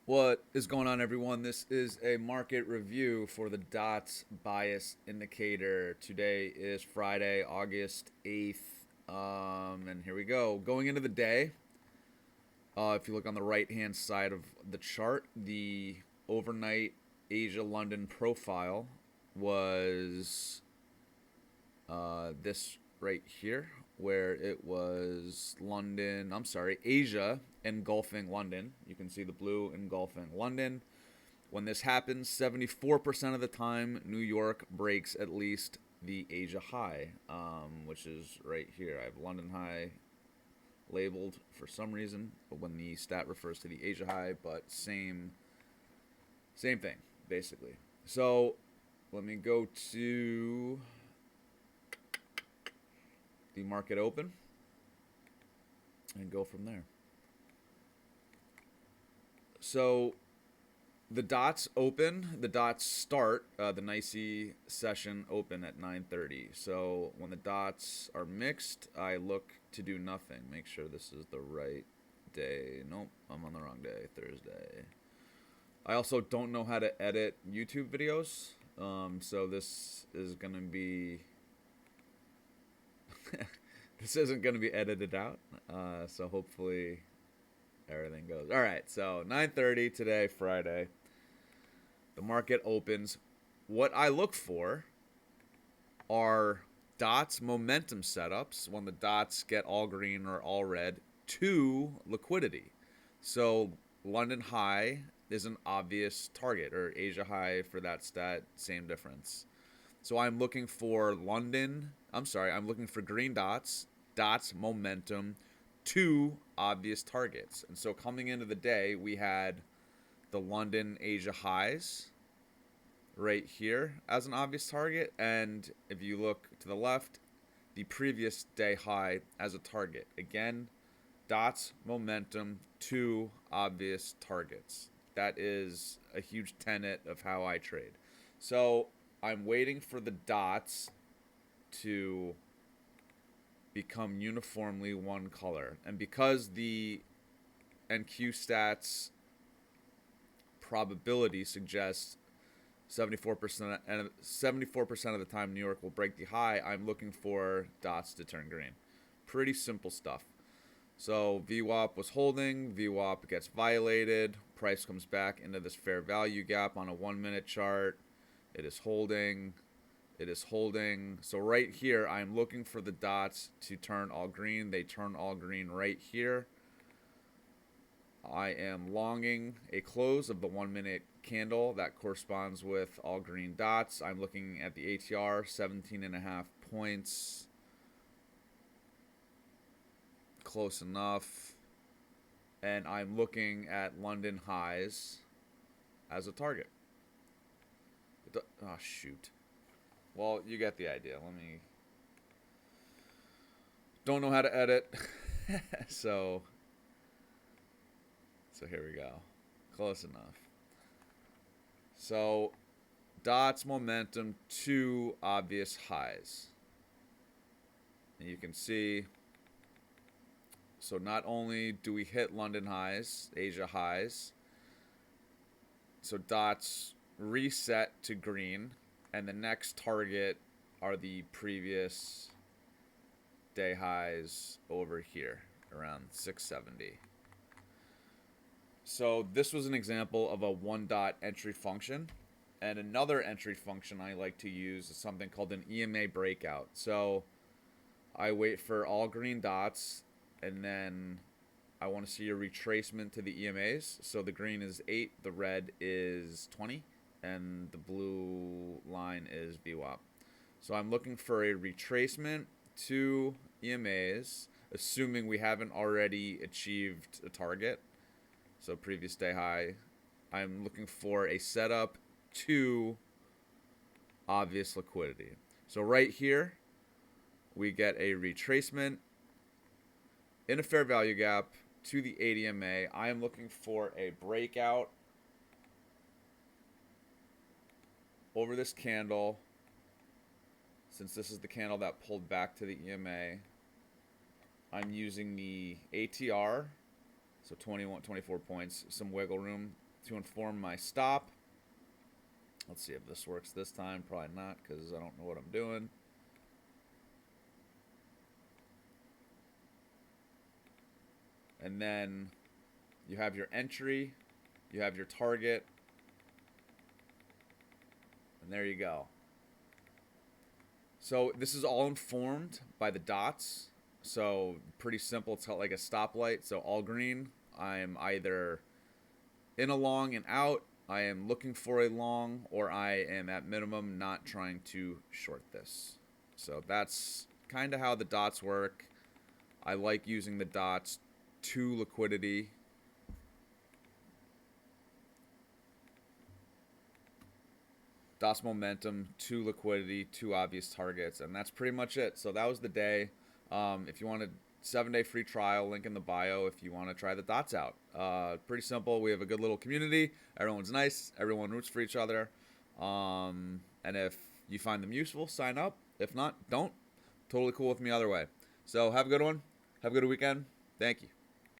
What is going on, everyone? This is a market review for the DOTS bias indicator. Today is Friday, August 8th. And here we go. Going into the day, if you look on the right-hand side of the chart, the overnight Asia-London profile was this right here, where it was Asia engulfing London. You can see the blue engulfing London. When this happens, 74% of the time, New York breaks at least the Asia high, which is right here. I have London high labeled for some reason when the stat refers to the Asia high, but same thing, basically. So let me go to the market open and go from there. So the dots start the NYSE session open at 9:30. So when the dots are mixed, I look to do nothing. Make sure this is the right day. Nope, I'm on the wrong day, Thursday. I also don't know how to edit YouTube videos, so this is going to be this isn't going to be edited out, so hopefully everything goes. All right, so 9:30 today, Friday. The market opens. What I look for are dots momentum setups when the dots get all green or all red to liquidity. So London high is an obvious target, or Asia high for that stat, same difference. So I'm looking for I'm looking for green dots momentum, two obvious targets. And so coming into the day, we had the London Asia highs right here as an obvious target. And if you look to the left, the previous day high as a target. Again, dots momentum, two obvious targets. That is a huge tenet of how I trade. So I'm waiting for the dots to become uniformly one color. And because the NQ stats probability suggests 74% of the time New York will break the high, I'm looking for dots to turn green. Pretty simple stuff. So VWAP was holding, VWAP gets violated, price comes back into this fair value gap on a 1-minute chart. It is holding. So right here, I'm looking for the dots to turn all green. They turn all green right here. I am longing a close of the 1-minute candle that corresponds with all green dots. I'm looking at the ATR, 17.5 points. Close enough. And I'm looking at London highs as a target. Oh, shoot. Well, you get the idea. Don't know how to edit. so here we go. Close enough. So dots momentum, two obvious highs. And you can see, so not only do we hit London highs, Asia highs, so dots reset to green, and the next target are the previous day highs over here, around 670. So this was an example of a one-dot entry function. And another entry function I like to use is something called an EMA breakout. So I wait for all green dots, and then I want to see a retracement to the EMAs. So the green is 8, the red is 20, and the blue line is VWAP. So I'm looking for a retracement to EMAs, assuming we haven't already achieved a target. So previous day high. I'm looking for a setup to obvious liquidity. So right here, we get a retracement in a fair value gap to the ADMA. I am looking for a breakout over this candle. Since this is the candle that pulled back to the EMA, I'm using the ATR, so 21, 24 points, some wiggle room to inform my stop. Let's see if this works this time. Probably not, because I don't know what I'm doing. And then you have your entry, you have your target, and there you go. So this is all informed by the dots. So pretty simple. It's like a stoplight. So all green, I'm either in a long and out, I am looking for a long, or I am at minimum not trying to short this. So that's kind of how the dots work. I like using the dots to liquidity. Dots momentum, to liquidity, to obvious targets, and that's pretty much it. So that was the day. If you want a 7-day free trial, link in the bio if you want to try the dots out. Pretty simple. We have a good little community. Everyone's nice. Everyone roots for each other. And if you find them useful, sign up. If not, don't. Totally cool with me either way. So have a good one. Have a good weekend. Thank you.